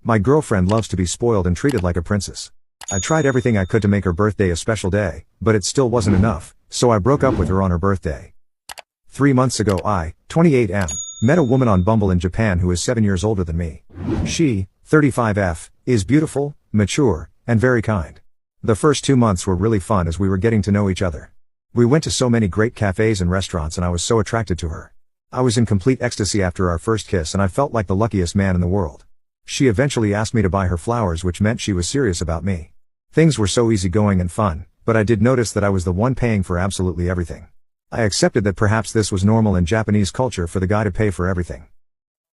My girlfriend loves to be spoiled and treated like a princess. I tried everything I could to make her birthday a special day, but it still wasn't enough, so I broke up with her on her birthday. 3 months ago I, 28M, met a woman on Bumble in Japan who is 7 years older than me. She, 35F, is beautiful, mature, and very kind. The first 2 months were really fun as we were getting to know each other. We went to so many great cafes and restaurants and I was so attracted to her. I was in complete ecstasy after our first kiss and I felt like the luckiest man in the world. She eventually asked me to buy her flowers, which meant she was serious about me. Things were so easygoing and fun, but I did notice that I was the one paying for absolutely everything. I accepted that perhaps this was normal in Japanese culture for the guy to pay for everything.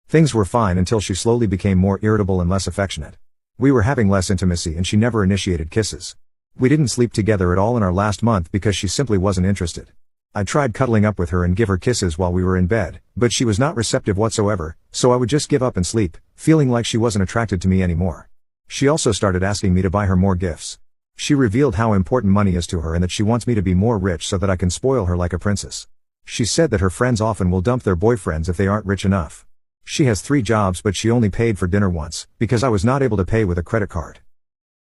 Things were fine until she slowly became more irritable and less affectionate. We were having less intimacy and she never initiated kisses. We didn't sleep together at all in our last month because she simply wasn't interested. I tried cuddling up with her and give her kisses while we were in bed, but she was not receptive whatsoever, so I would just give up and sleep, feeling like she wasn't attracted to me anymore. She also started asking me to buy her more gifts. She revealed how important money is to her and that she wants me to be more rich so that I can spoil her like a princess. She said that her friends often will dump their boyfriends if they aren't rich enough. She has 3 jobs but she only paid for dinner once, because I was not able to pay with a credit card.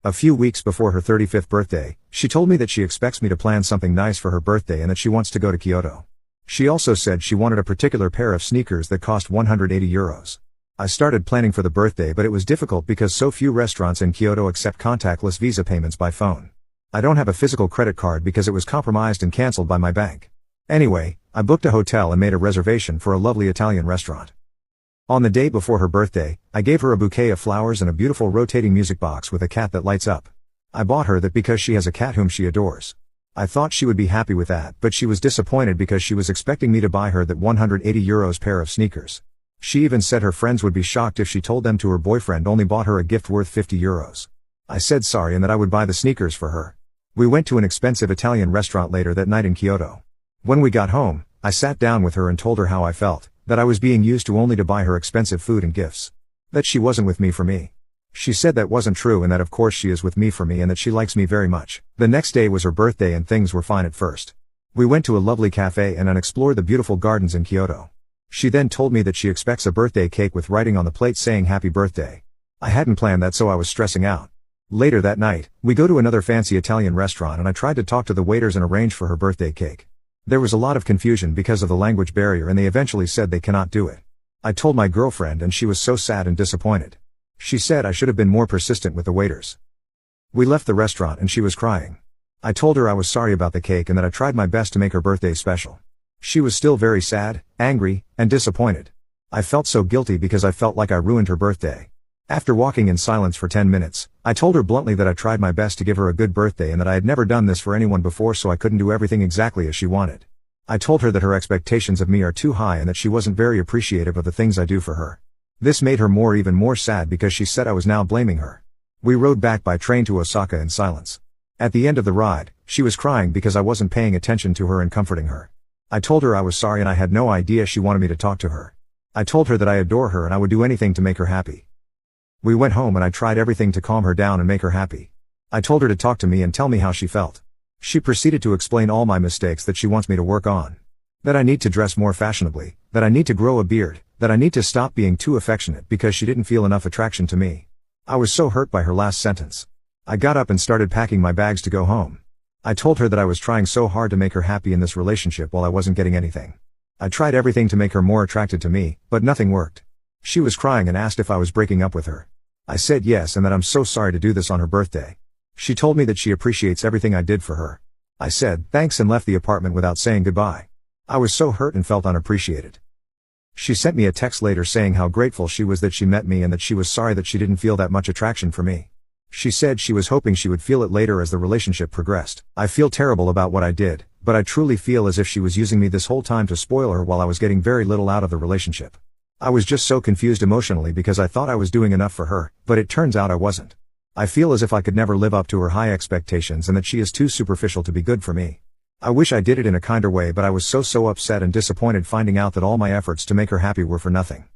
A few weeks before her 35th birthday, she told me that she expects me to plan something nice for her birthday and that she wants to go to Kyoto. She also said she wanted a particular pair of sneakers that cost €180. I started planning for the birthday, but it was difficult because so few restaurants in Kyoto accept contactless Visa payments by phone. I don't have a physical credit card because it was compromised and cancelled by my bank. Anyway, I booked a hotel and made a reservation for a lovely Italian restaurant. On the day before her birthday, I gave her a bouquet of flowers and a beautiful rotating music box with a cat that lights up. I bought her that because she has a cat whom she adores. I thought she would be happy with that, but she was disappointed because she was expecting me to buy her that €180 pair of sneakers. She even said her friends would be shocked if she told them her boyfriend only bought her a gift worth €50. I said sorry and that I would buy the sneakers for her. We went to an expensive Italian restaurant later that night in Kyoto. When we got home, I sat down with her and told her how I felt, that I was being used to only to buy her expensive food and gifts. That she wasn't with me for me. She said that wasn't true and that of course she is with me for me and that she likes me very much. The next day was her birthday and things were fine at first. We went to a lovely cafe and explored the beautiful gardens in Kyoto. She then told me that she expects a birthday cake with writing on the plate saying happy birthday. I hadn't planned that, so I was stressing out. Later that night, we go to another fancy Italian restaurant and I tried to talk to the waiters and arrange for her birthday cake. There was a lot of confusion because of the language barrier and they eventually said they cannot do it. I told my girlfriend and she was so sad and disappointed. She said I should have been more persistent with the waiters. We left the restaurant and she was crying. I told her I was sorry about the cake and that I tried my best to make her birthday special. She was still very sad, angry, and disappointed. I felt so guilty because I felt like I ruined her birthday. After walking in silence for 10 minutes, I told her bluntly that I tried my best to give her a good birthday and that I had never done this for anyone before, so I couldn't do everything exactly as she wanted. I told her that her expectations of me are too high and that she wasn't very appreciative of the things I do for her. This made her even more sad because she said I was now blaming her. We rode back by train to Osaka in silence. At the end of the ride, she was crying because I wasn't paying attention to her and comforting her. I told her I was sorry and I had no idea she wanted me to talk to her. I told her that I adore her and I would do anything to make her happy. We went home and I tried everything to calm her down and make her happy. I told her to talk to me and tell me how she felt. She proceeded to explain all my mistakes that she wants me to work on. That I need to dress more fashionably, that I need to grow a beard, that I need to stop being too affectionate because she didn't feel enough attraction to me. I was so hurt by her last sentence. I got up and started packing my bags to go home. I told her that I was trying so hard to make her happy in this relationship while I wasn't getting anything. I tried everything to make her more attracted to me, but nothing worked. She was crying and asked if I was breaking up with her. I said yes and that I'm so sorry to do this on her birthday. She told me that she appreciates everything I did for her. I said thanks and left the apartment without saying goodbye. I was so hurt and felt unappreciated. She sent me a text later saying how grateful she was that she met me and that she was sorry that she didn't feel that much attraction for me. She said she was hoping she would feel it later as the relationship progressed. I feel terrible about what I did, but I truly feel as if she was using me this whole time to spoil her while I was getting very little out of the relationship. I was just so confused emotionally because I thought I was doing enough for her, but it turns out I wasn't. I feel as if I could never live up to her high expectations and that she is too superficial to be good for me. I wish I did it in a kinder way, but I was so upset and disappointed finding out that all my efforts to make her happy were for nothing.